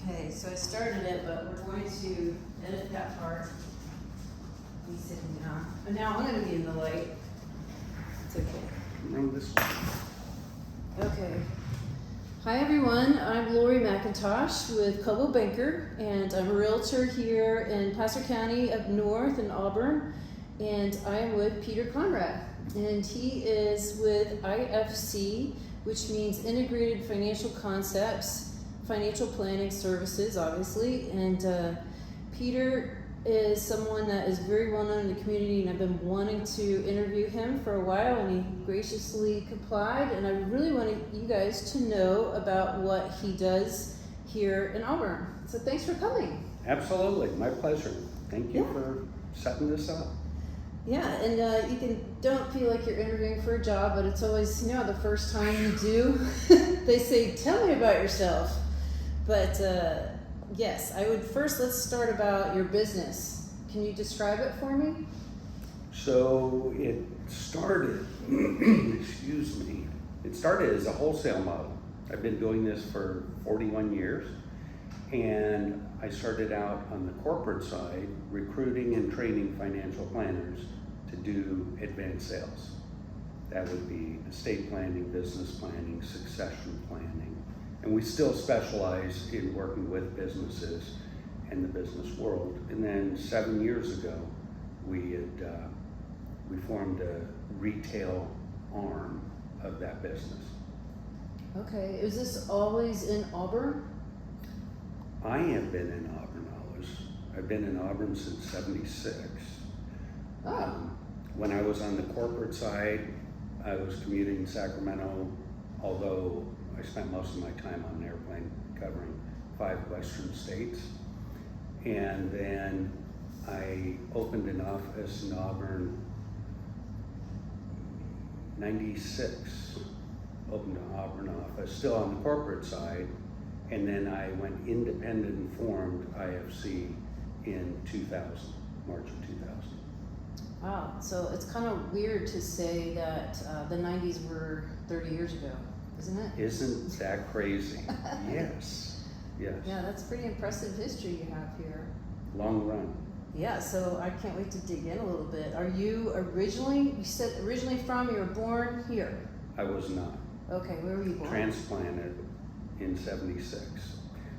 Okay, so I started it, but we're going to edit that part. Me sitting down. But now I'm going to be in the light. It's okay. No, this one. Okay. Hi everyone, I'm Lori McIntosh with Cobo Banker, and I'm a realtor here in Placer County up north in Auburn, and I am with Peter Konrad, and he is with IFC, which means Integrated Financial Concepts, Financial Planning Services, obviously, and Peter is someone that is very well known in the community, and I've been wanting to interview him for a while, and he graciously complied, and I really wanted you guys to know about what he does here in Auburn. So thanks for coming. Absolutely, my pleasure. Thank you for setting this up. Yeah, and don't feel like you're interviewing for a job, but it's always, the first time you do, they say, tell me about yourself. But yes, let's start about your business. Can you describe it for me? So it started, it started as a wholesale model. I've been doing this for 41 years, and I started out on the corporate side, recruiting and training financial planners to do advanced sales. That would be estate planning, business planning, succession planning. And we still specialize in working with businesses in the business world. And then 7 years ago, we formed a retail arm of that business. Okay, is this always in Auburn? I have been in Auburn always. I've been in Auburn since '76. Oh. When I was on the corporate side, I was commuting Sacramento, although I spent most of my time on an airplane covering 5 western states. And then I opened an office in Auburn, 96, opened an Auburn office, still on the corporate side. And then I went independent and formed IFC in 2000, March of 2000. Wow, so it's kind of weird to say that the 90s were 30 years ago, isn't it? Isn't that crazy? Yes, yes. Yeah, that's pretty impressive history you have here. Long run. Yeah, so I can't wait to dig in a little bit. Are you originally from, you were born here? I was not. Okay, where were you born? Transplanted in '76.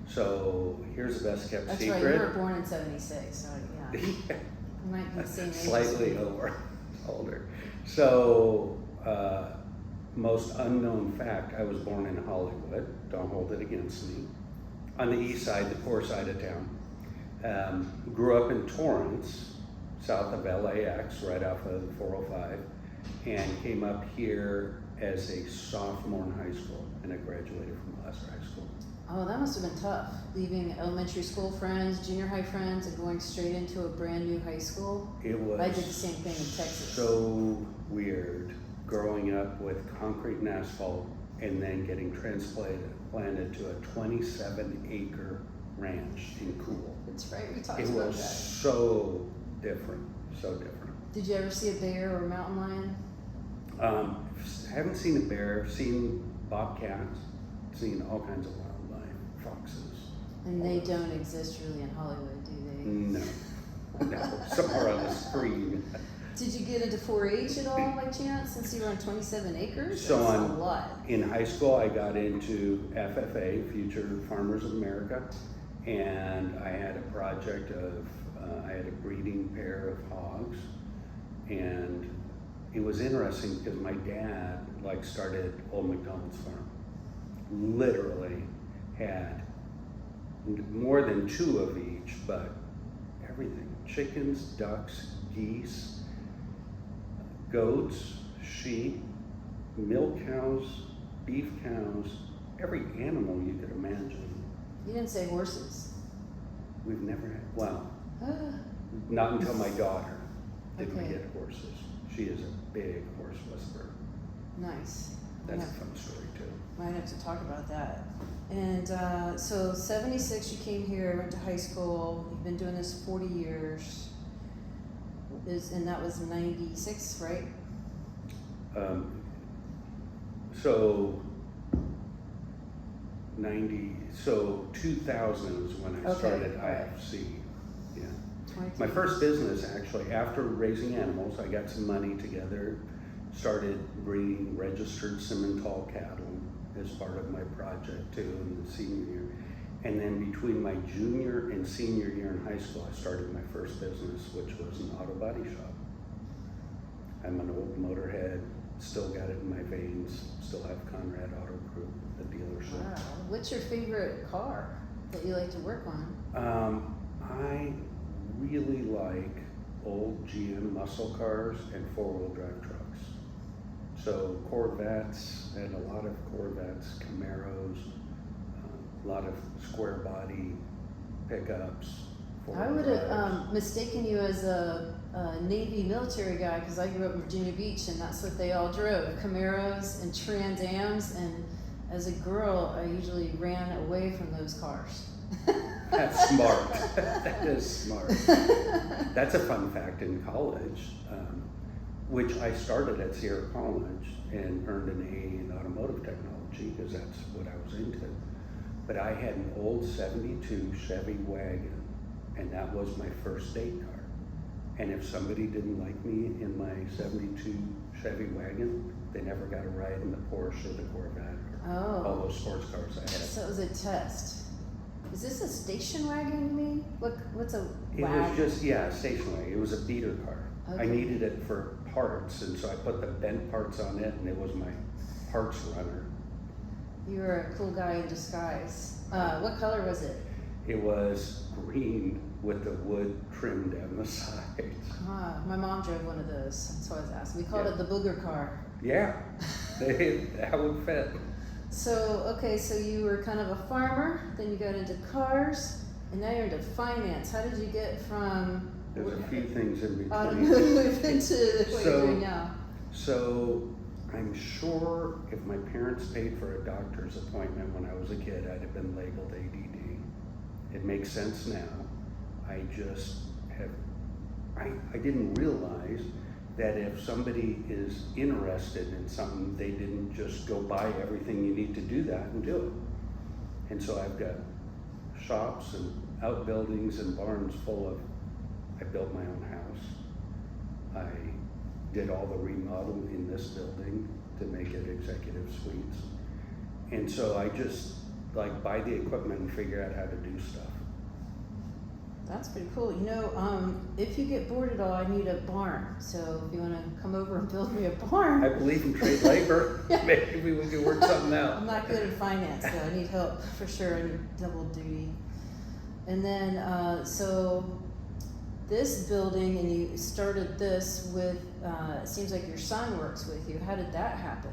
So here's the best kept secret. That's right, you were born in '76, so yeah. You might be the same age. Slightly older. So, most unknown fact, I was born in Hollywood. Don't hold it against me. On the east side, the poor side of town. Grew up in Torrance, south of LAX, right off of 405, and came up here as a sophomore in high school, and I graduated from Placer High School. Oh, that must have been tough, leaving elementary school friends, junior high friends, and going straight into a brand new high school. It was I did the same thing in Texas. So weird, growing up with concrete and asphalt, and then getting planted to a 27-acre ranch in Cool. That's right, we talked It about was that. so different, so different. Did you ever see a bear or a mountain lion? Haven't seen a bear, seen bobcats, seen all kinds of wildlife, foxes. And they don't exist really in Hollywood, do they? No, somewhere on the screen. Did you get into 4-H at all by chance, since you were on 27 acres? So that's a lot. In high school, I got into FFA, Future Farmers of America, and I had a project of, I had a breeding pair of hogs, and it was interesting because my dad started Old McDonald's Farm. Literally had more than 2 of each, but everything. Chickens, ducks, geese, goats, sheep, milk cows, beef cows, every animal you could imagine. You didn't say horses. We've never had, well, not until my daughter did we Okay. get horses. She is a big horse whisperer. Nice. That's a fun story too. Might have to talk about that. And so 76 you came here, went to high school, you've been doing this 40 years, and that was 96, right? So so 2000 is when I Okay, started alright. IFC. Yeah. 23. My first business, actually, after raising animals, I got some money together, started breeding registered Simmental cattle as part of my project too in the senior year. And then between my junior and senior year in high school, I started my first business, which was an auto body shop. I'm an old motorhead, still got it in my veins, still have Konrad Auto Group, the dealership. Wow. What's your favorite car that you like to work on? I really like old GM muscle cars and four-wheel drive trucks. So Corvettes, and a lot of Corvettes, Camaros, a lot of square body pickups. I would have mistaken you as a Navy military guy because I grew up in Virginia Beach and that's what they all drove, Camaros and Trans Ams, and as a girl I usually ran away from those cars. That's smart. That is smart. That's a fun fact in college, which I started at Sierra College and earned an A in automotive technology because that's what I was into. But I had an old 72 Chevy wagon, and that was my first date car. And if somebody didn't like me in my 72 Chevy wagon, they never got a ride in the Porsche or the Corvette or all those sports cars I had. So it was a test. Is this a station wagon, you mean? What's a It wagon? was just, yeah, stationary. It was a beater car. Okay. I needed it for parts, and so I put the bent parts on it, and it was my parts runner. You were a cool guy in disguise. What color was it? It was green with the wood trim down the sides. My mom drove one of those. That's why I was asking. We called Yeah. it the booger car. Yeah, that would fit. So, okay, so you were kind of a farmer, then you got into cars, and now you're into finance. How did you get from There's a few things in between. automotive into what you're doing now? So I'm sure if my parents paid for a doctor's appointment when I was a kid, I'd have been labeled ADD. It makes sense now. I just have, I didn't realize that if somebody is interested in something, they didn't just go buy everything you need to do that and do it. And so I've got shops and outbuildings and barns full of, I built my own house. I did all the remodel in this building to make it executive suites. And so I just like buy the equipment and figure out how to do stuff. That's pretty cool. You know, if you get bored at all, I need a barn. So if you want to come over and build me a barn. I believe in trade labor. Maybe we can work something out. I'm not good at finance, so I need help for sure. I need double duty. And then, so this building, and you started this with, it seems like your son works with you. How did that happen?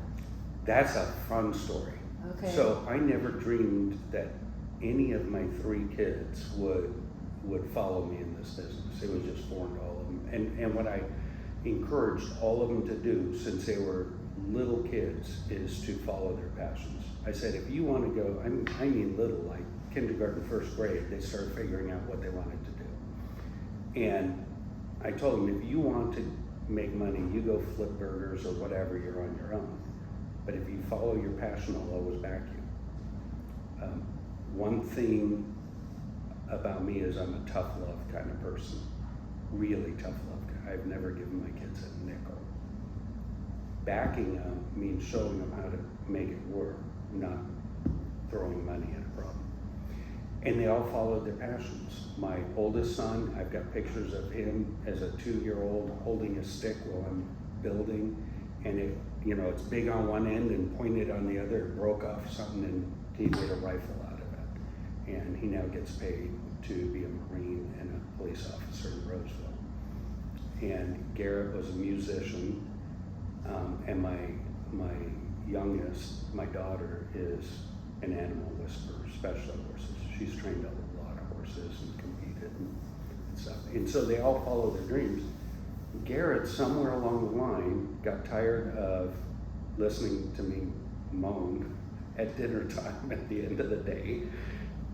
That's a fun story. Okay. So I never dreamed that any of my three kids would follow me in this business. It was just foreign to all of them. And what I encouraged all of them to do since they were little kids is to follow their passions. I said, if you want to go, I mean little, like kindergarten, first grade, they started figuring out what they wanted to do. And I told them, if you want to make money, you go flip burgers or whatever, you're on your own. But if you follow your passion, I'll always back you. One thing about me is I'm a tough love kind of person. Really tough love guy. I've never given my kids a nickel. Backing them means showing them how to make it work, not throwing money at a problem. And they all followed their passions. My oldest son, I've got pictures of him as a 2-year-old holding a stick while I'm building, and it, you know, it's big on one end and pointed on the other. It broke off something and he made a rifle out of it. And he now gets paid to be a Marine and a police officer in Roseville. And Garrett was a musician, and my youngest, my daughter, is an animal whisperer, especially horses. She's trained a lot of horses and competed and stuff. And so they all follow their dreams. Garrett, somewhere along the line, got tired of listening to me moan at dinner time at the end of the day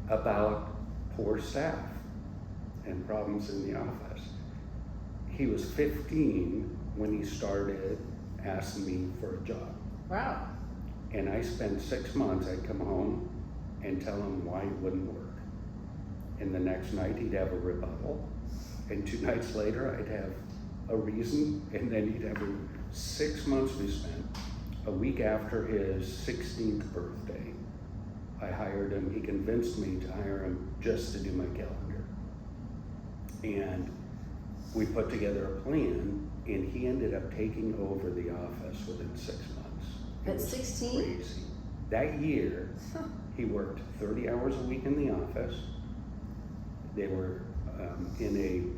about poor staff and problems in the office. He was 15 when he started asking me for a job. Wow. And I spent 6 months, I'd come home and tell him why it wouldn't work. And the next night he'd have a rebuttal, and 2 nights later I'd have a reason, and then he'd have 6 months we spent. A week after his 16th birthday, I hired him. He convinced me to hire him just to do my calendar. And we put together a plan, and he ended up taking over the office within 6 months. At 16? Crazy. That year, he worked 30 hours a week in the office. They were in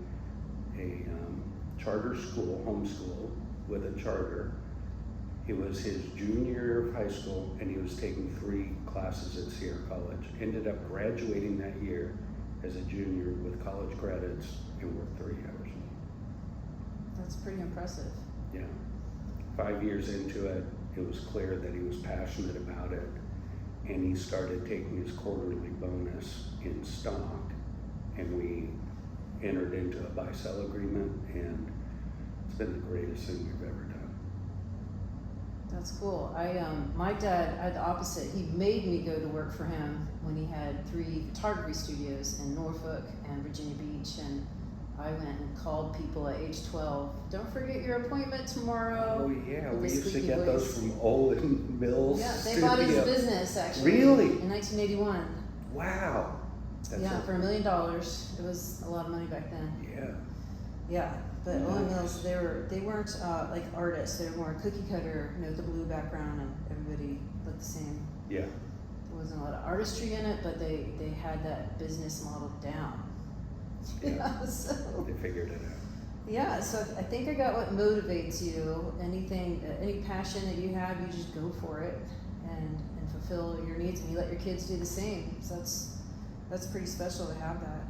a charter school, homeschool, with a charter. It was his junior year of high school, and he was taking 3 classes at Sierra College. Ended up graduating that year as a junior with college credits and worked 30 hours a week. That's pretty impressive. Yeah. 5 years into it, it was clear that he was passionate about it, and he started taking his quarterly bonus in stock, and we entered into a buy-sell agreement, and it's been the greatest thing we've ever done. That's cool. My dad had the opposite. He made me go to work for him when he had 3 photography studios in Norfolk and Virginia Beach, and I went and called people at age 12. Don't forget your appointment tomorrow. Oh yeah, with we the used to squeaky get those voice. from Olin Mills. Yeah, they bought his Studio. business actually. Really? In 1981. Wow. That's Yeah, a- for $1 million. It was a lot of money back then. Yeah. Yeah, but Nice. Owen Mills, they weren't like artists. They were more cookie cutter, you know, the blue background, and everybody looked the same. Yeah. There wasn't a lot of artistry in it, but they had that business model down. Yeah. So They figured it out. yeah, so I think I got what motivates you. Anything, any passion that you have, you just go for it and fulfill your needs, and you let your kids do the same. So that's pretty special to have that.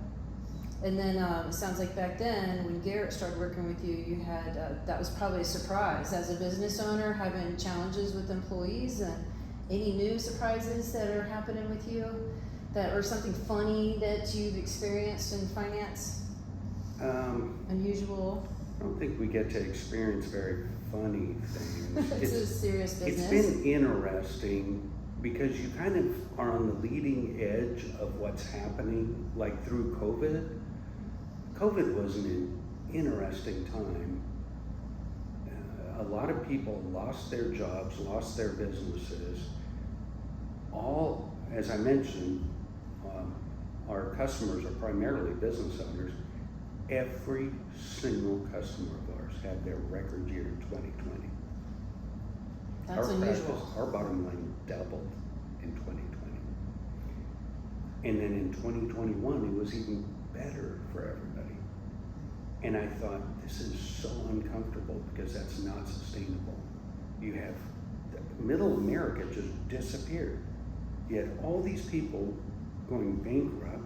And then it sounds like back then, when Garrett started working with you, you had that was probably a surprise as a business owner, having challenges with employees. And any new surprises that are happening with you, that or something funny that you've experienced in finance? Unusual. I don't think we get to experience very funny things. It's a serious business. It's been interesting because you kind of are on the leading edge of what's happening, like through COVID. COVID was an interesting time. A lot of people lost their jobs, lost their businesses. All, as I mentioned, our customers are primarily business owners. Every single customer of ours had their record year in 2020. That's unusual. Our bottom line doubled in 2020. And then in 2021, it was even better for everybody. And I thought, this is so uncomfortable because that's not sustainable. You have, middle America just disappeared. You had all these people going bankrupt,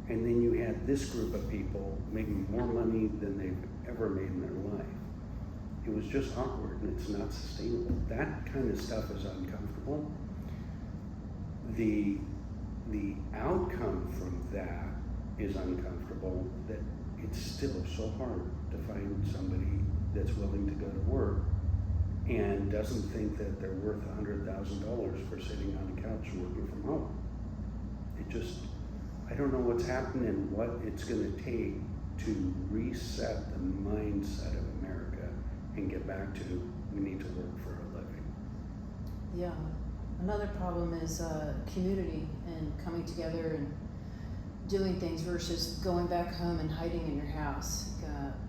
and then you had this group of people making more money than they've ever made in their life. It was just awkward, and it's not sustainable. That kind of stuff is uncomfortable. The outcome from that is uncomfortable, that it's still so hard to find somebody that's willing to go to work and doesn't think that they're worth $100,000 for sitting on a couch working from home. It just, I don't know what's happened and what it's gonna take to reset the mindset of America and get back to, we need to work for a living. Yeah. Another problem is community and coming together and doing things versus going back home and hiding in your house.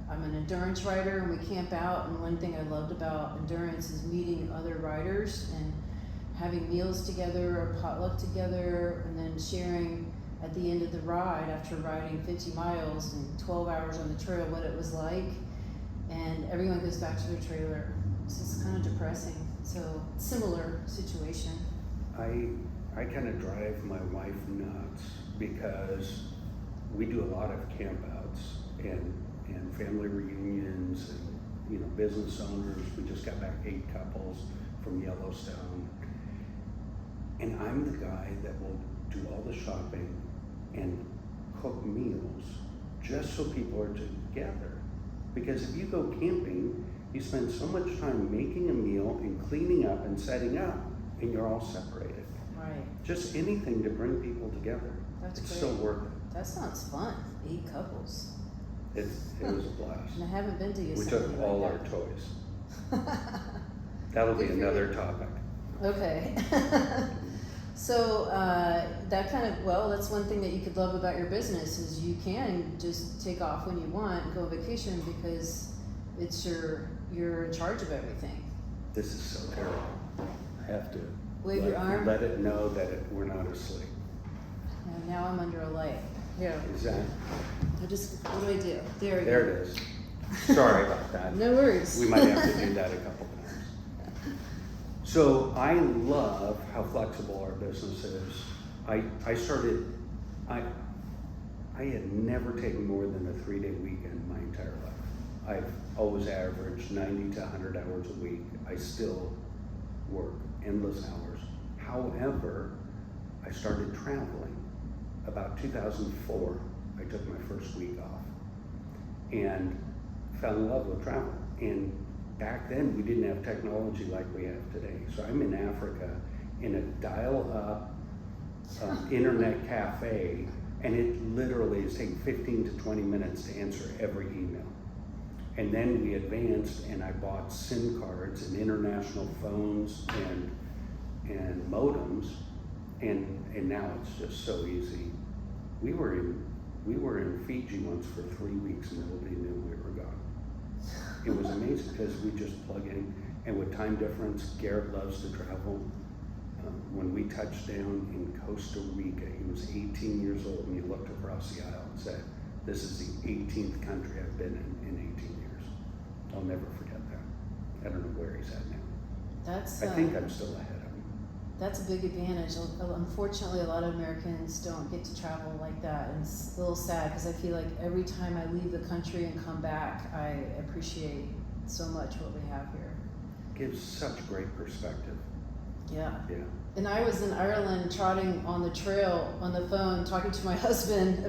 I'm an endurance rider, and we camp out, and one thing I loved about endurance is meeting other riders and having meals together or potluck together, and then sharing at the end of the ride after riding 50 miles and 12 hours on the trail what it was like. And everyone goes back to their trailer. So it's kind of depressing. So similar situation. I kind of drive my wife nuts because we do a lot of campouts and family reunions and business owners. We just got back 8 couples from Yellowstone. And I'm the guy that will do all the shopping and cook meals just so people are together. Because if you go camping, you spend so much time making a meal and cleaning up and setting up, and you're all separated. Right. Right. Just anything to bring people together. That's it's great. so worth it. That sounds fun. 8 couples. It was a blast. And I haven't been to We Yosemite. took all our toys. That'll be another topic. Okay. So that kind of, well, that's one thing that you could love about your business is you can just take off when you want and go on vacation because you're in charge of everything. This is so terrible. I have to Wave your arm. let it know that we're not asleep. And now I'm under a light. Here. Is that? What do I do? There we go. There it is. Sorry about that. No worries. We might have to do that a couple times. So I love how flexible our business is. I had never taken more than a 3-day weekend my entire life. I've always averaged 90 to 100 hours a week. I still work endless hours. However, I started traveling. About 2004, I took my first week off and fell in love with travel. And back then, we didn't have technology like we have today. So I'm in Africa in a dial-up internet cafe, and it literally is taking 15 to 20 minutes to answer every email. And then we advanced, and I bought SIM cards and international phones and modems, and now it's just so easy. We were in Fiji once for 3 weeks, and nobody knew we were gone. It was amazing because we just plug in, and with time difference, Garrett loves to travel. When we touched down in Costa Rica, he was 18 years old, and he looked across the aisle and said, "This is the 18th country I've been in 18 years." I'll never forget that. I don't know where he's at now. I think I'm still ahead of him. That's a big advantage. Unfortunately, a lot of Americans don't get to travel like that, and it's a little sad because I feel like every time I leave the country and come back, I appreciate so much what we have here. Gives such great perspective. Yeah. Yeah. And I was in Ireland trotting on the trail on the phone, talking to my husband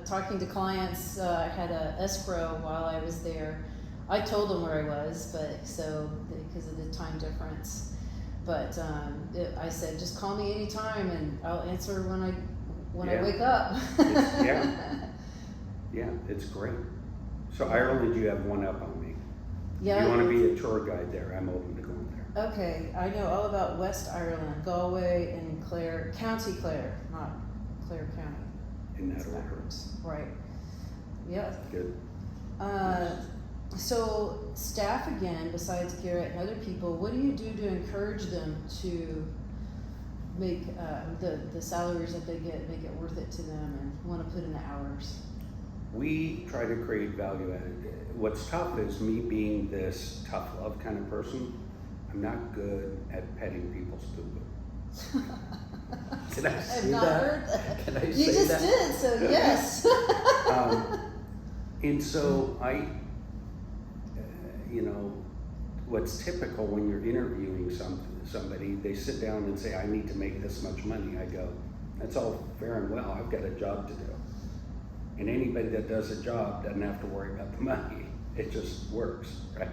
talking to clients. I had a escrow while I was there. I told them where I was, because of the time difference. But I said, just call me anytime and I'll answer when I wake up. Yeah, it's great. So Ireland, you have one up on me. Yeah. If you want to be a tour guide there, I'm open to going there. Okay, I know all about West Ireland, Galway and County Clare, not Clare County. In that It's order. backwards. Right. Yeah. Good. So staff again, besides Garrett and other people, what do you do to encourage them to make the salaries that they get, make it worth it to them and want to put in the hours? We try to create value added. What's tough is me being this tough love kind of person. I'm not good at petting people's boo-boo. Did I say I've not heard that. Can I You say just that? did, so yes. And so what's typical when you're interviewing somebody, they sit down and say, "I need to make this much money." I go, "That's all fair and well. I've got a job to do." And anybody that does a job doesn't have to worry about the money. It just works, right?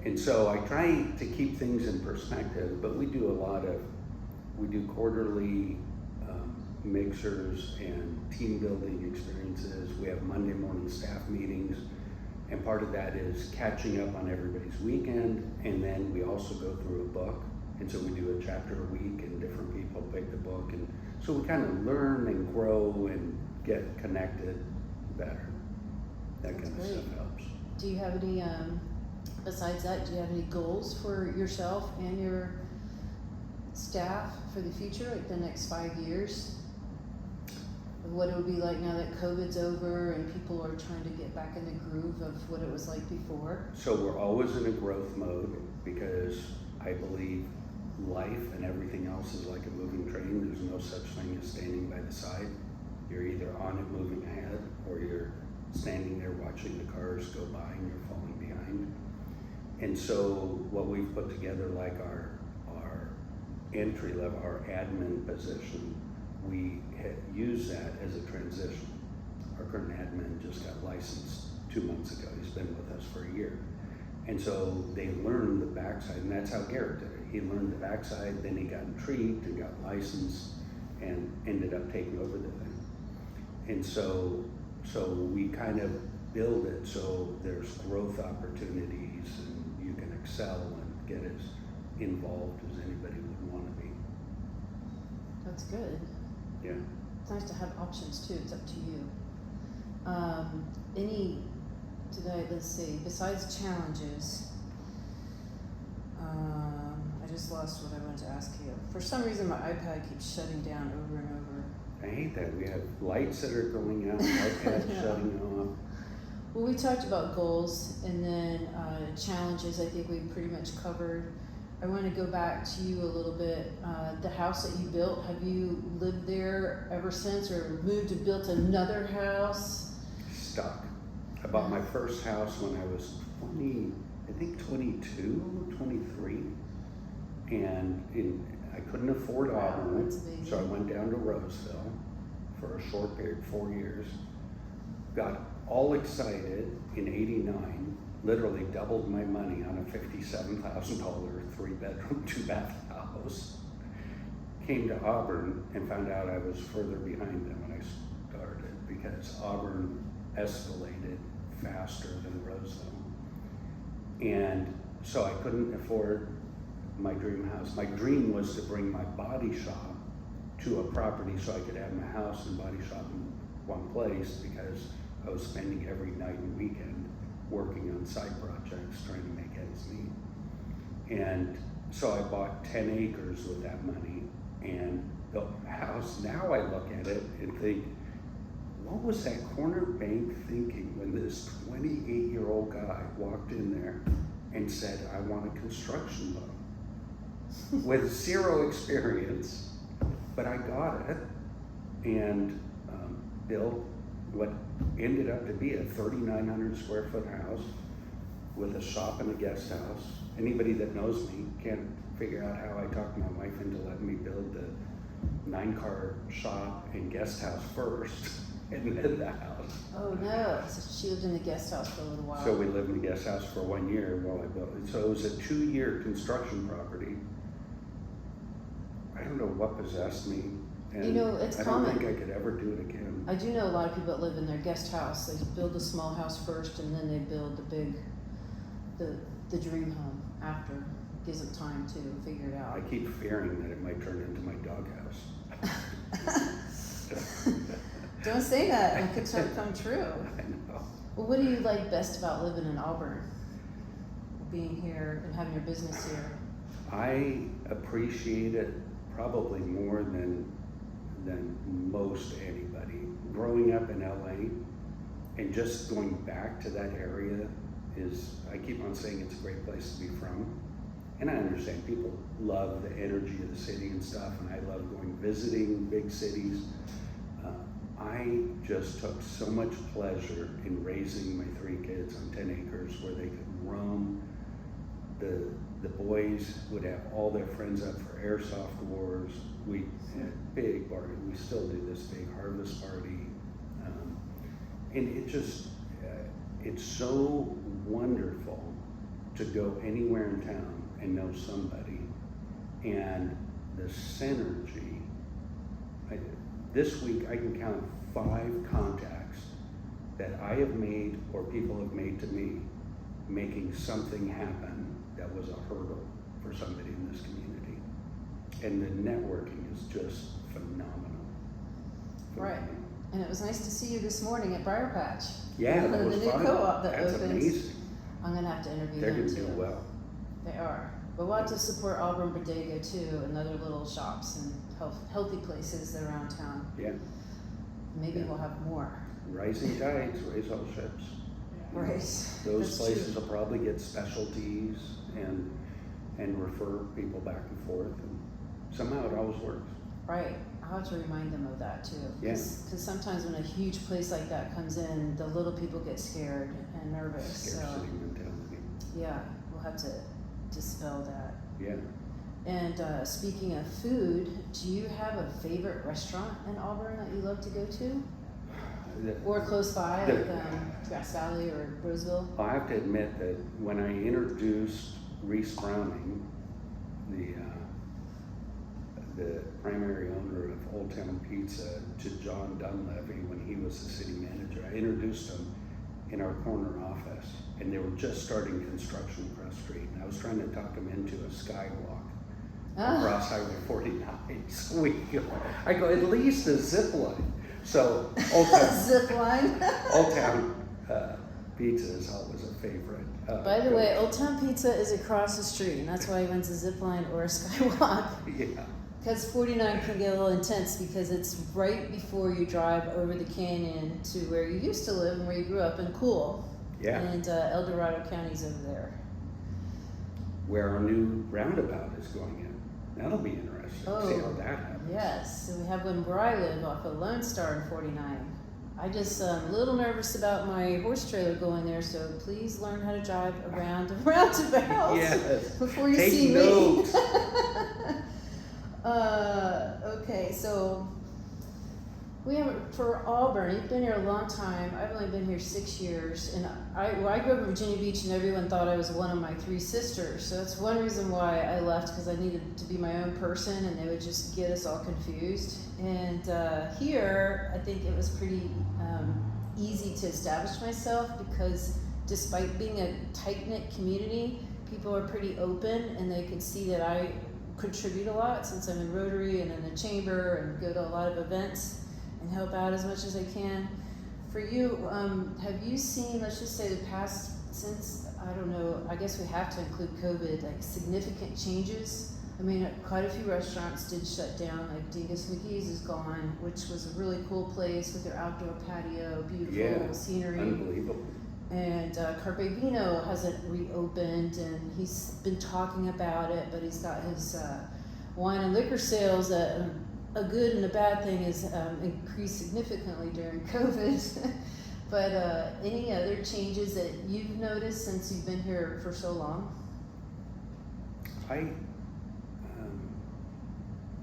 And so I try to keep things in perspective, but we do quarterly mixers and team building experiences. We have Monday morning staff meetings, and part of that is catching up on everybody's weekend, and then we also go through a book, and so we do a chapter a week, and different people pick the book, and so we kind of learn and grow and get connected better. That That's kind of great. stuff helps. Do you have any, besides that, do you have any goals for yourself and your staff for the future, like the next 5 years? What it would be like now that COVID's over and people are trying to get back in the groove of what it was like before? So we're always in a growth mode because I believe life and everything else is like a moving train. There's no such thing as standing by the side. You're either on it moving ahead or you're standing there watching the cars go by and you're falling behind. And so what we've put together, like our entry level, our admin position, we use that as a transition. Our current admin just got licensed 2 months ago. He's been with us for a year. And so they learn the back backside, and that's how Garrett did it. He learned the backside, then he got intrigued and got licensed and ended up taking over the thing. And so we kind of build it so there's growth opportunities and you can excel and get as involved as anybody would want to be. That's good. Yeah. It's nice to have options too. It's up to you. Let's see, besides challenges, I just lost what I wanted to ask you. For some reason, my iPad keeps shutting down over and over. I hate that. We have lights that are going out, iPads Yeah. shutting off. Well, we talked about goals and then challenges. I think we pretty much covered. I want to go back to you a little bit. The house that you built, have you lived there ever since, or moved and built another house? Stuck. I bought my first house when I was 22, 23. And I couldn't afford Wow, Auburn, that's amazing. so I went down to Roseville for a short period, 4 years. Got all excited in '89, literally doubled my money on a $57,000 3-bedroom, 2-bath house. Came to Auburn and found out I was further behind them when I started because Auburn escalated faster than Roseville. And so I couldn't afford my dream house. My dream was to bring my body shop to a property so I could have my house and body shop in one place because I was spending every night and weekend working on side projects trying to make ends meet. And so I bought 10 acres with that money and built a house. Now I look at it and think, what was that corner bank thinking when this 28-year-old guy walked in there and said, I want a construction loan with 0 experience, but I got it and built what ended up to be a 3,900 square foot house with a shop and a guest house. Anybody that knows me can't figure out how I talked my wife into letting me build the 9-car shop and guest house first and then the house. Oh no, so she lived in the guest house for a little while. So we lived in the guest house for 1 year while I built it. So it was a 2-year construction property. I don't know what possessed me. And You know, it's I common. don't think I could ever do it again. I do know a lot of people that live in their guest house. They build a small house first and then they build the dream home after. Gives them time to figure it I out. keep fearing that it might turn into my doghouse. Don't say that, it could come true. I know. Well, what do you like best about living in Auburn? Being here and having your business here? I appreciate it probably more than most anybody. Growing up in LA and just going back to that area I keep on saying it's a great place to be from. And I understand people love the energy of the city and stuff, and I love going visiting big cities. I just took so much pleasure in raising my 3 kids on 10 acres where they could roam. The boys would have all their friends up for airsoft wars. We had big party. We still do this big harvest party. And it's so wonderful to go anywhere in town and know somebody. And the synergy, this week I can count 5 contacts that I have made or people have made to me, making something happen that was a hurdle for somebody in this community. And the networking is just phenomenal. Right. And it was nice to see you this morning at Briar Patch. Yeah, that was the new fun. co-op that That's opens. amazing. I'm gonna have to interview They're them gonna too. do well. They are. But we'll have to support Auburn Bodega too, and other little shops and healthy places around town. Yeah. Maybe Yeah. we'll have more. Rising tides raise all ships. Right. Those That's places true. will probably get specialties and refer people back and forth, and somehow it always works. Right. I'll have to remind them of that too. Yeah. Because sometimes when a huge place like that comes in, the little people get scared and nervous. Scarcity So mentality. yeah, we'll have to dispel that. Yeah. And speaking of food, do you have a favorite restaurant in Auburn that you love to go to? Or close by, like Grass Valley or Roseville? I have to admit that when I introduced Reese Browning, the primary owner of Old Town Pizza, to John Dunleavy when he was the city manager. I introduced him in our corner office, and they were just starting construction across the street. And I was trying to talk him into a skywalk across Highway 49. So I go, at least a zip line. So Old Town, Zip line. Old Town Pizza is always a favorite. By the way, Old Town Pizza is across the street, and that's why he went to zip line or a skywalk. Yeah. Because 49 can get a little intense because it's right before you drive over the canyon to where you used to live and where you grew up in Cool. Yeah. And El Dorado County's over there. Where our new roundabout is going in. That'll be interesting to see how that happens. Yes, and we have one where I live off of Lone Star in 49. I just a little nervous about my horse trailer going there, so please learn how to drive around a roundabout Yes. before you Take see notes. me. Okay, so we haven't, for Auburn, you've been here a long time. I've only been here 6 years, and I grew up in Virginia Beach, and everyone thought I was one of my 3 sisters. So that's one reason why I left, because I needed to be my own person, and they would just get us all confused. And here, I think it was pretty easy to establish myself, because despite being a tight-knit community, people are pretty open, and they could see that I contribute a lot since I'm in Rotary and in the chamber and go to a lot of events and help out as much as I can. For you, have you seen, let's just say the past, since, I don't know, I guess we have to include COVID, like significant changes? I mean, quite a few restaurants did shut down, like Dingus McGee's is gone, which was a really cool place with their outdoor patio, beautiful scenery. Unbelievable. And Carpe Vino hasn't reopened, and he's been talking about it, but he's got his wine and liquor sales that a good and a bad thing is increased significantly during COVID. But any other changes that you've noticed since you've been here for so long?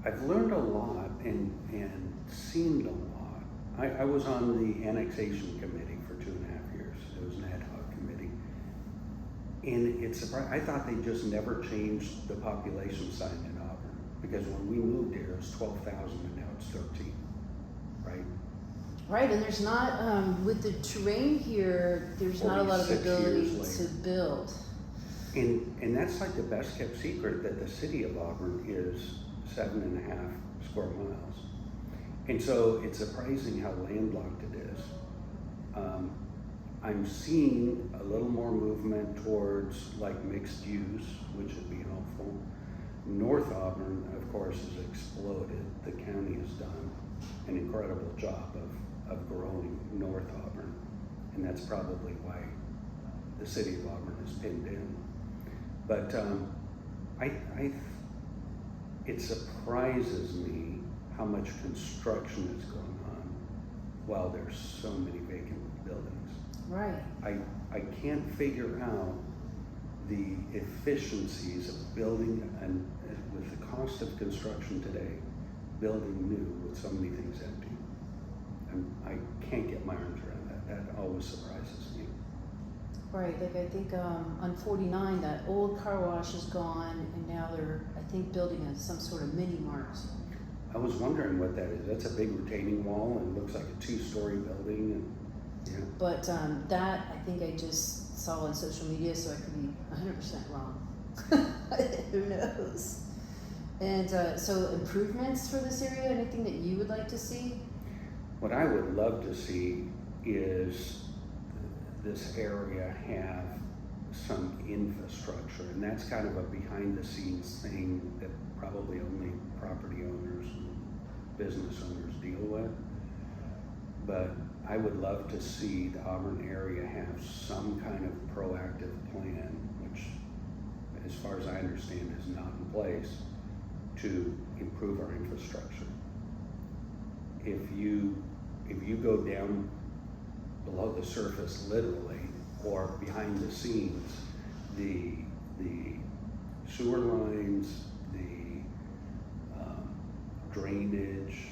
I've learned a lot and seen a lot. I was on the annexation committee for 2.5 years. It was an ad hoc committee. And it's surprising. I thought they just never changed the population sign in Auburn, because when we moved here, it was 12,000 and now it's 13, right? Right, and there's not, with the terrain here, there's not a lot of 46 ability years to build. And that's like the best kept secret, that the city of Auburn is 7.5 square miles. And so it's surprising how landlocked it is. I'm seeing a little more movement towards like mixed use, which would be helpful. North Auburn, of course, has exploded. The county has done an incredible job of growing North Auburn. And that's probably why the city of Auburn is pinned in. But it surprises me how much construction is going on while there's so many vacant buildings. Right. I can't figure out the efficiencies of building, and with the cost of construction today, building new with so many things empty. I can't get my arms around that. That always surprises me. Right, like I think on 49, that old car wash is gone, and now they're, I think, building some sort of mini mart. I was wondering what that is. That's a big retaining wall, and it looks like a 2-story building. And yeah. But that, I think I just saw on social media, so I could be 100% wrong. Who knows? And so improvements for this area, anything that you would like to see? What I would love to see is this area have some infrastructure, and that's kind of a behind the scenes thing that probably only property owners and business owners deal with. But I would love to see the Auburn area have some kind of proactive plan, which, as far as I understand, is not in place, to improve our infrastructure. If you go down below the surface, literally, or behind the scenes, the sewer lines, the drainage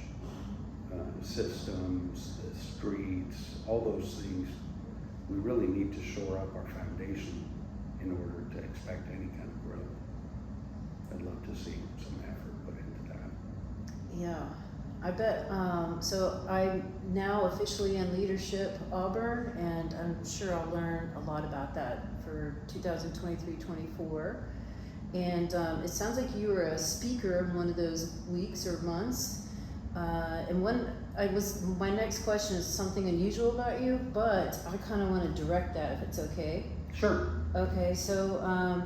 systems, the streets, all those things, we really need to shore up our foundation in order to expect any kind of growth. I'd love to see some effort put into that. Yeah, I bet. So I'm now officially in leadership Auburn, and I'm sure I'll learn a lot about that for 2023-24. And it sounds like you were a speaker in one of those weeks or months. My next question is something unusual about you, but I kind of want to direct that if it's okay. Sure. Okay, so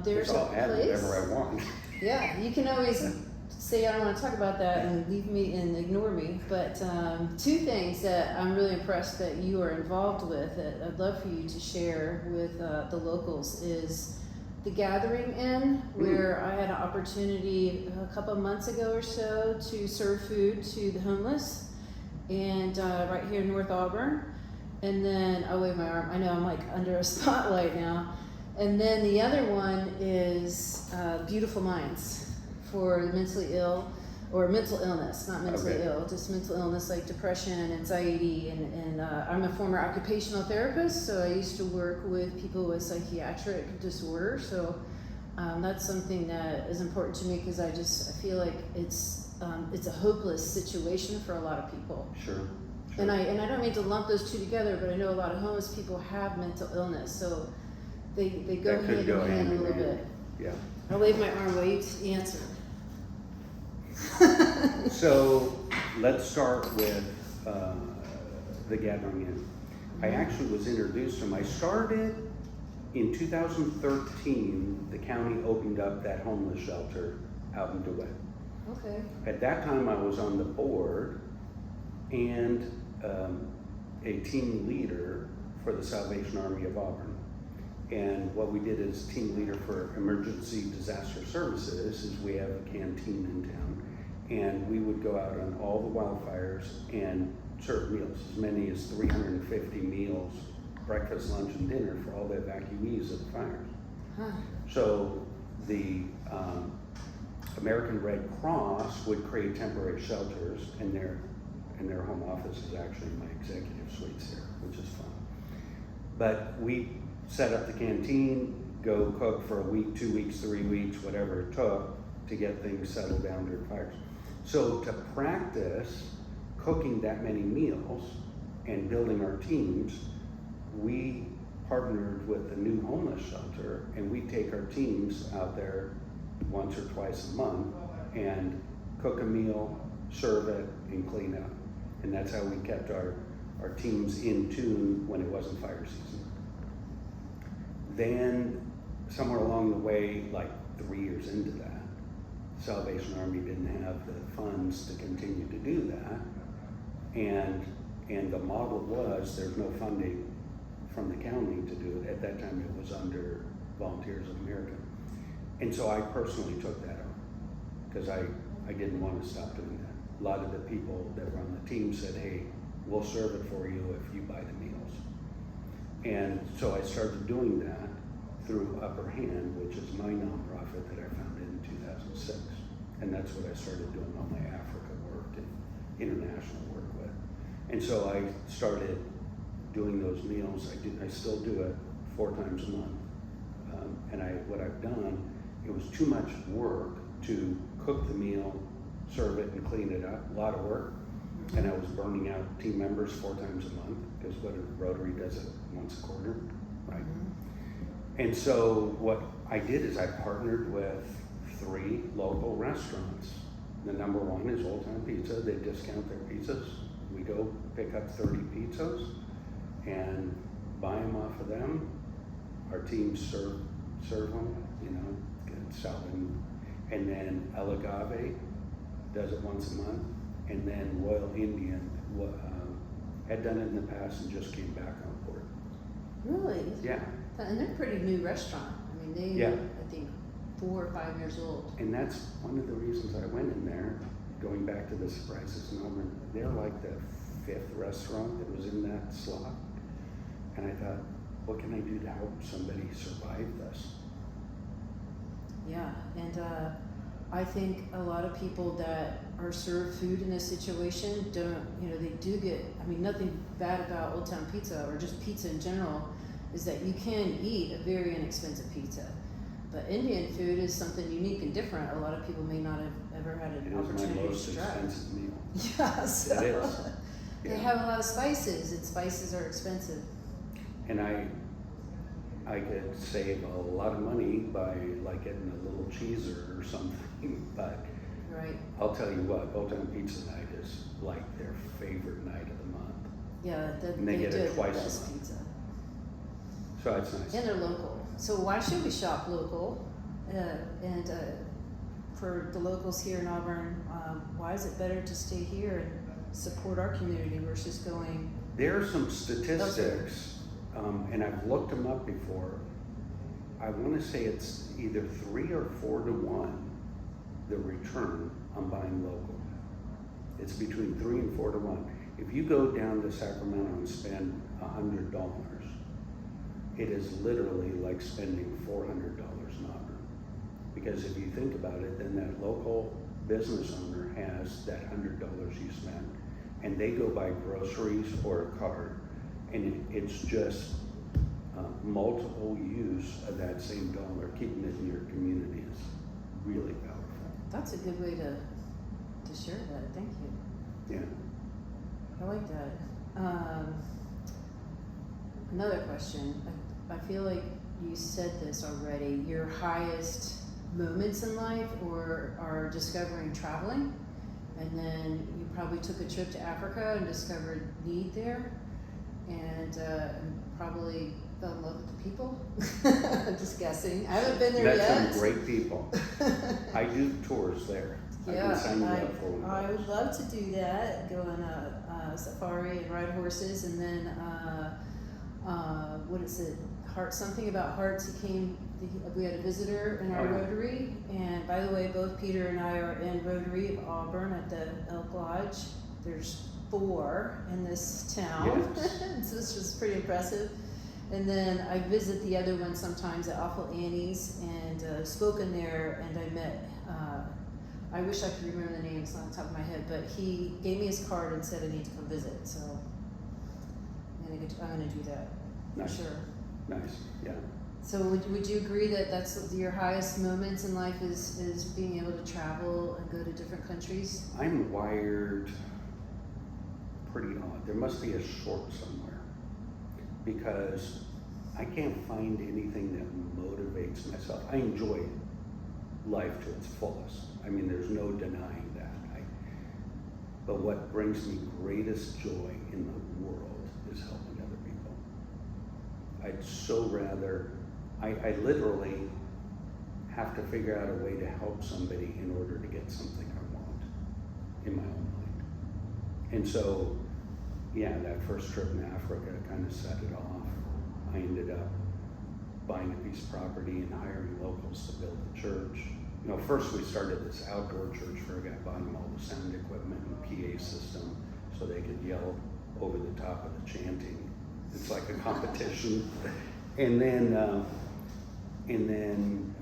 there's I'll a add place. whatever I want. Yeah, you can always say I don't want to talk about that and leave me and ignore me. But two things that I'm really impressed that you are involved with that I'd love for you to share with the locals is the Gathering Inn, where I had an opportunity a couple of months ago or so to serve food to the homeless, and right here in North Auburn. And then I'll wave my arm. I know I'm like under a spotlight now. And then the other one is Beautiful Minds for mentally ill, or mental illness, not mentally ill, just mental illness like depression and anxiety. And I'm a former occupational therapist, so I used to work with people with psychiatric disorders. So that's something that is important to me because I feel like it's a hopeless situation for a lot of people. Sure. And I don't mean to lump those two together, but I know a lot of homeless people have mental illness, so they go hand in hand a little bit. Yeah. I'll wave my arm while you answer. So let's start with the Gathering Inn. I actually was introduced to them. I started in 2013. The county opened up that homeless shelter out in DeWitt. Okay. At that time, I was on the board and a team leader for the Salvation Army of Auburn. And what we did as team leader for emergency disaster services is we have a canteen in town, and we would go out on all the wildfires and serve meals, as many as 350 meals, breakfast, lunch, and dinner for all the evacuees of the fires. Huh. So the American Red Cross would create temporary shelters, and their home office is actually in my executive suites here, which is fun. But we set up the canteen, go cook for a week, 2 weeks, 3 weeks, whatever it took to get things settled down during fires. So to practice cooking that many meals and building our teams, we partnered with the new homeless shelter, and we take our teams out there once or twice a month and cook a meal, serve it, and clean up. And that's how we kept our teams in tune when it wasn't fire season. Then somewhere along the way, like 3 years into that, Salvation Army didn't have the funds to continue to do that. And the model was there's no funding from the county to do it. At that time it was under Volunteers of America. And so I personally took that on because I didn't want to stop doing that. A lot of the people that were on the team said, hey, we'll serve it for you if you buy the meals. And so I started doing that through Upper Hand, which is my nonprofit that I founded in 2006. And that's what I started doing all my Africa work and international work with. And so I started doing those meals. I still do it 4 times a month. What I've done, it was too much work to cook the meal, serve it, and clean it up. A lot of work. And I was burning out team members 4 times a month because what Rotary does it once a quarter, right? And so what I did is I partnered with 3 local restaurants. The number one is Old Town Pizza. They discount their pizzas. We go pick up 30 pizzas and buy them off of them. Our teams serve them, sell them. And then El Agave does it once a month. And then Royal Indian had done it in the past and just came back on board. Really? Yeah. And they're a pretty new restaurant. I mean, I think 4 or 5 years old. And that's one of the reasons I went in there, going back to the surprises in Auburn. They're like the 5th restaurant that was in that slot. And I thought, what can I do to help somebody survive this? Yeah, and I think a lot of people that are served food in this situation don't, they do get, nothing bad about Old Town Pizza or just pizza in general. is that you can eat a very inexpensive pizza. But Indian food is something unique and different. A lot of people may not have ever had an It is opportunity my to most try. expensive meal. Yeah, so It is. they Yeah. have a lot of spices, and spices are expensive. And I could save a lot of money by like getting a little cheeser or something, but Right. I'll tell you what, Old Town Pizza Night is like their favorite night of the month. Yeah, And they they get do it the twice a best month. pizza. So it's nice. And they're local. So why should we shop local? For the locals here in Auburn, why is it better to stay here and support our community versus going? There are some statistics, and I've looked them up before. I want to say it's either 3 or 4 to 1, the return on buying local. It's between 3 and 4 to 1. If you go down to Sacramento and spend $100, it is literally like spending $400 in Auburn. Because if you think about it, then that local business owner has that $100 you spent, and they go buy groceries or a card, and it's just multiple use of that same dollar. Keeping it in your community is really powerful. That's a good way to share that. Thank you. Yeah. I like that. Another question. I feel like you said this already. Your highest moments in life are discovering traveling, and then you probably took a trip to Africa and discovered need there, and probably fell in love with the people. I'm just guessing. I haven't been there Met yet. some great people. I do tours there. I can sign you up for one. I would love to do that. Go on a safari and ride horses, and then what is it? Something about hearts. We had a visitor in our Rotary, and by the way, both Peter and I are in Rotary of Auburn at the Elk Lodge. There's 4 in this town, Yes. so this was pretty impressive. And then I visit the other one sometimes at Awful Annie's, and spoken there, and I met. I wish I could remember the name. It's not on the top of my head, but he gave me his card and said I need to come visit. So I'm gonna do that Nice. for sure. Nice, yeah. So would you agree that that's your highest moments in life is being able to travel and go to different countries? I'm wired pretty odd. There must be a short somewhere, because I can't find anything that motivates myself. I enjoy life to its fullest. I mean, there's no denying that. But what brings me greatest joy in the world is helping other people. I'd so rather, I literally have to figure out a way to help somebody in order to get something I want in my own mind. And so, yeah, that first trip in Africa kind of set it off. I ended up buying a piece of property and hiring locals to build a church. You know, first we started this outdoor church where I got buying all the sound equipment and PA system so they could yell over the top of the chanting. It's like a competition. And then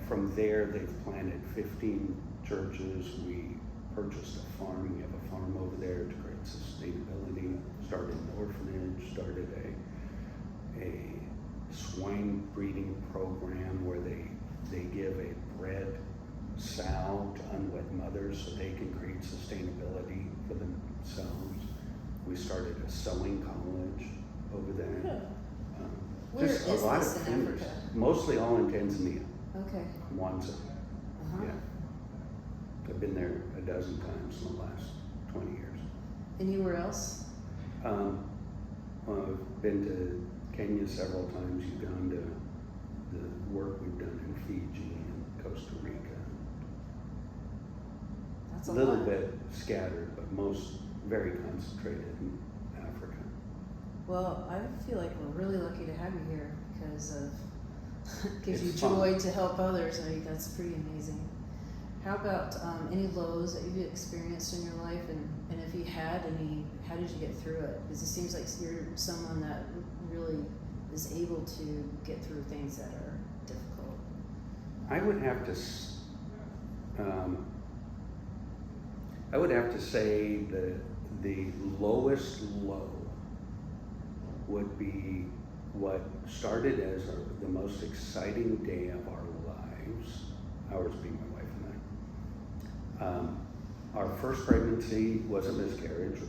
from there they've planted 15 churches. We purchased a farm. We have a farm over there to create sustainability. Started an orphanage. Started a swine breeding program where they give a bred sow to unwed mothers so they can create sustainability for themselves. We started a sewing college over there. Yeah. Where Just is a lot this of in things. Africa? Mostly all in Tanzania. Okay. Mwanza. Uh-huh. Yeah. I've been there a dozen times in the last 20 years. Anywhere else? I've been to Kenya several times, Uganda, the work we've done in Fiji and Costa Rica. That's A a little lot. bit scattered, but most very concentrated in Africa. Well, I feel like we're really lucky to have you here because of gives It's you fun. joy to help others. I think that's pretty amazing. How about any lows that you've experienced in your life, and if you had any, how did you get through it? Because it seems like you're someone that really is able to get through things that are difficult. I would have to say the lowest low would be what started as the most exciting day of our lives, ours being my wife and I, our first pregnancy was a miscarriage,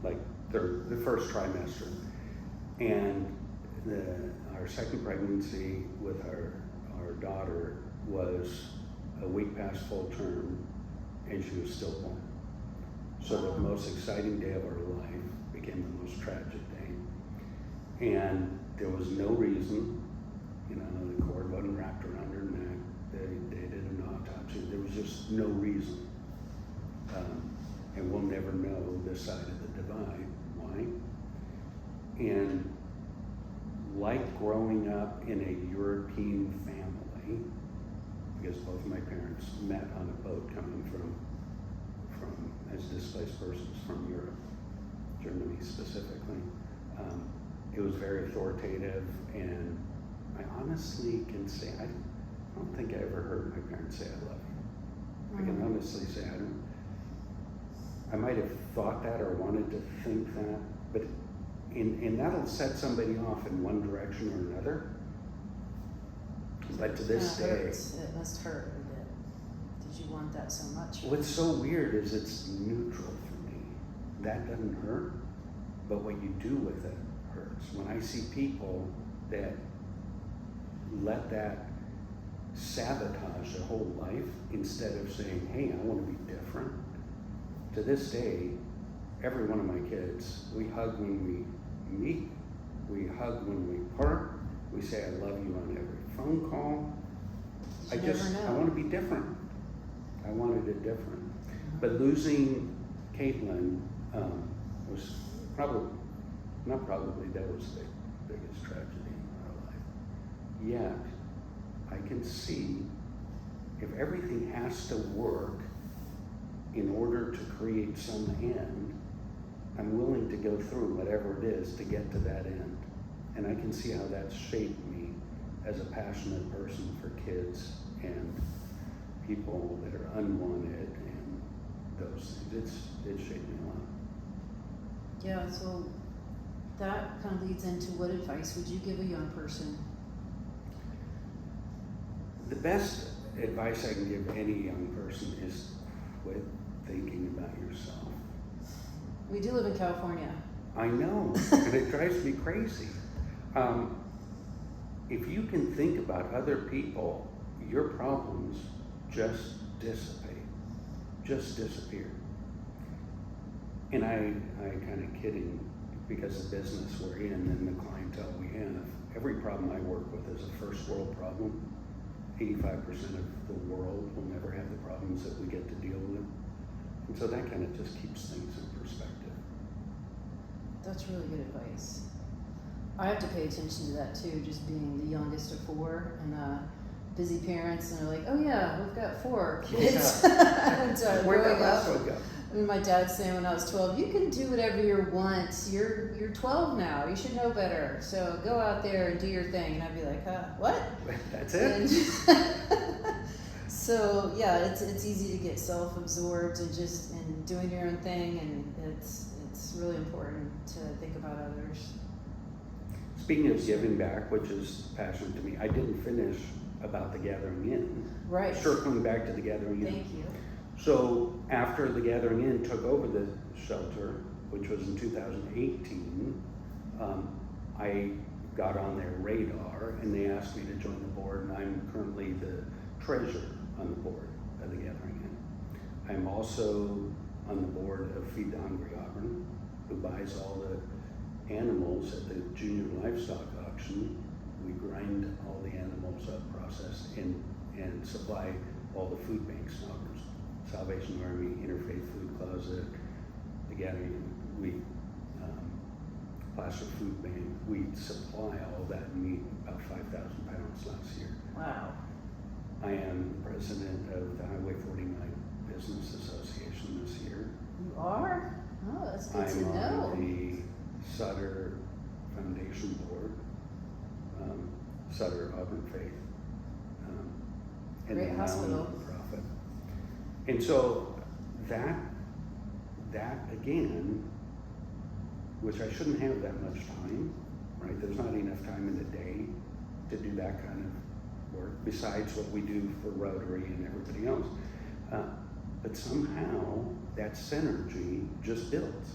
like the first trimester. And our second pregnancy with our daughter was a week past full term, and she was stillborn. So the most exciting day of our life became the most tragic day. And there was no reason, the cord wasn't wrapped around her neck. They did an autopsy. There was just no reason. And we'll never know this side of the divide. Why? And like growing up in a European family, because both of my parents met on a boat coming from as displaced persons from Europe, Germany specifically. It was very authoritative, and I honestly can say, I don't think I ever heard my parents say I love you. I can honestly say I might have thought that or wanted to think that, but and that'll set somebody off in one direction or another. But to this day, it must hurt a bit. Did you want that so much? What's so weird is it's neutral for me. That doesn't hurt, but what you do with it hurts. When I see people that let that sabotage their whole life instead of saying, hey, I want to be different. To this day, every one of my kids, we hug when we meet, we hug when we part, we say I love you on every phone call. I want to be different. I wanted it different. But losing Caitlin was that was the biggest tragedy in our life. Yet, I can see if everything has to work in order to create some end, I'm willing to go through whatever it is to get to that end. And I can see how that's shaped me as a passionate person for kids and people that are unwanted and those things. It's shaped me a lot. Yeah, so that kind of leads into what advice would you give a young person? The best advice I can give any young person is quit thinking about yourself. We do live in California. I know, and it drives me crazy. If you can think about other people, your problems just dissipate, just disappear. And I kind of kidding, because the business we're in and the clientele we have, every problem I work with is a first world problem. 85% of the world will never have the problems that we get to deal with. And so that kind of just keeps things in perspective. That's really good advice. I have to pay attention to that too, just being the youngest of four and busy parents, and they're like, oh yeah, we've got 4 kids. Yeah. And Where'd growing that last up, one go? I mean, my dad saying when I was 12, you can do whatever you want. You're 12 now. You should know better. So go out there and do your thing. And I'd be like, what? That's it. So yeah, it's easy to get self-absorbed and just doing your own thing, and it's really important to think about others. Speaking of giving back, which is passionate to me, I didn't finish about the Gathering In. Right. Circling back to the Gathering In. Thank you. So after the Gathering In took over the shelter, which was in 2018, I got on their radar and they asked me to join the board, and I'm currently the treasurer on the board of the Gathering In. I'm also on the board of Feed the Hungry Auburn, who buys all the animals at the junior livestock auction. We grind all the animals up, process, and supply all the food banks in Auburn. Salvation Army, Interfaith Food Closet, the Gathering, Placer Food Bank. We supply all that meat, about 5,000 pounds last year. Wow. I am president of the Highway 49 Business Association this year. You are? Oh, that's good to I'm know. on the Sutter Foundation Board, Sutter Auburn Faith, and Great then hospital. nonprofit. And so that again, which I shouldn't have that much time, right? There's not enough time in the day to do that kind of work, besides what we do for Rotary and everybody else. But somehow that synergy just builds.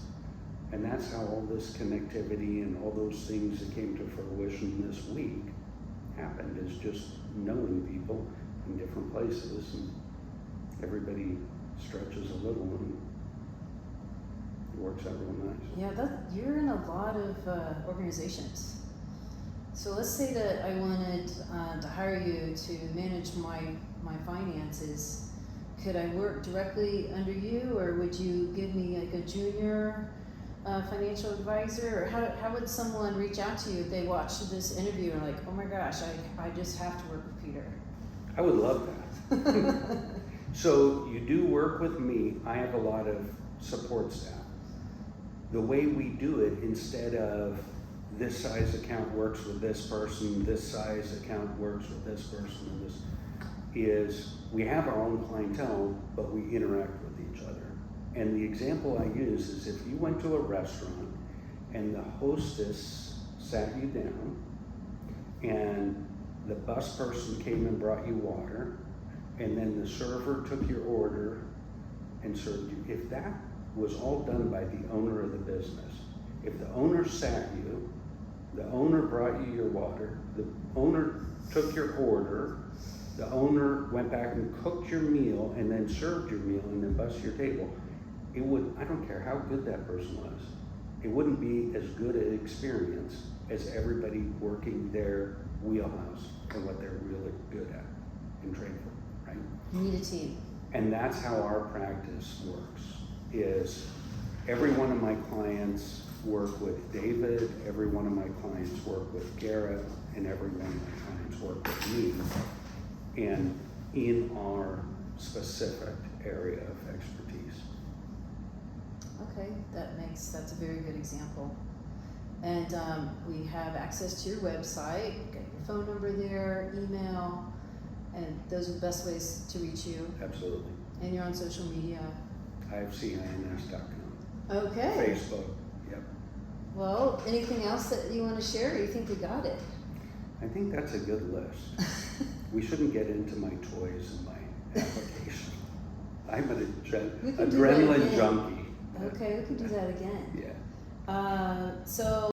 And that's how all this connectivity and all those things that came to fruition this week happened, is just knowing people in different places, and everybody stretches a little and it works out real nice. Yeah, you're in a lot of organizations. So let's say that I wanted to hire you to manage my finances. Could I work directly under you, or would you give me like a junior financial advisor? Or how would someone reach out to you if they watched this interview and are like, oh my gosh, I just have to work with Peter? I would love that. So you do work with me. I have a lot of support staff. The way we do it, instead of this size account works with this person, this size account works with this person, and this, is we have our own clientele, but we interact with each other. And the example I use is, if you went to a restaurant and the hostess sat you down and the bus person came and brought you water, and then the server took your order and served you, if that was all done by the owner of the business, if the owner sat you, the owner brought you your water, the owner took your order, the owner went back and cooked your meal and then served your meal and then bussed your table, it would, I don't care how good that person was, it wouldn't be as good an experience as everybody working their wheelhouse and what they're really good at and trained for, right? You need a team. And that's how our practice works, is every one of my clients work with David, every one of my clients work with Garrett, and every one of my clients work with me, and in our specific area of expertise. Okay, that's a very good example. And we have access to your website, got your phone number there, email, and those are the best ways to reach you. Absolutely. And you're on social media. IFCINS.com. Okay. Facebook, yep. Well, anything else that you want to share, or you think we got it? I think that's a good list. We shouldn't get into my toys and my application. I'm an adrenaline junkie. Okay, we can do that again. Yeah. So